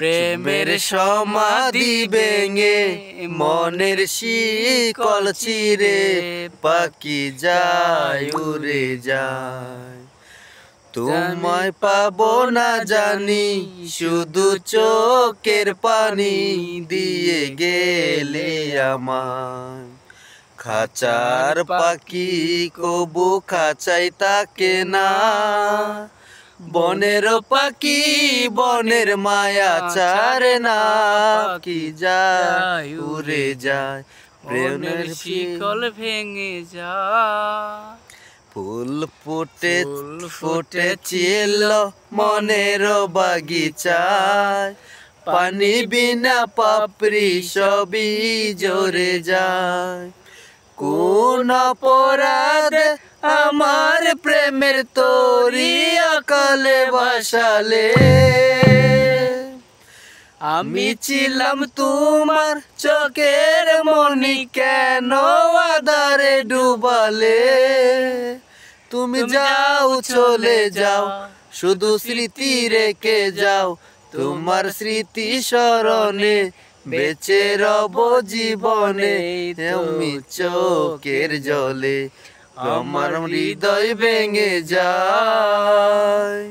প্রেমের সমাধি ভেঙে মনের শিকল চিরে পাখি যায় উড়ে যায়। তোমায় পাবো না জানি শুধু চোখের পানি দিয়ে গেলে আমায়। খাঁচার পাখি কবু খাঁচাই থাকে না, বনের পাখি বনের মায়া ছাড়ে না। পাখি যায় উড়ে যায়, প্রেমের শিকল ভেঙে যায়। ফুল ফুটেছিল মনের বাগিচায়, পানি বিনা পাপড়ি সবই ঝরে যায়। কোন অপরাধে আমার প্রেমের তরি অকালে ভাসালে, আমি ছিলাম তোমার চোখের মনি কেন আধারে ডুবালে। তুমি যাও চলে যাও শুধু স্মৃতি রেখে যাও, তোমার স্মৃতি স্মরণে বেঁচে রব জীবনে। তুমি চোখের জলে আমার হৃদয় ভেঙে যায়।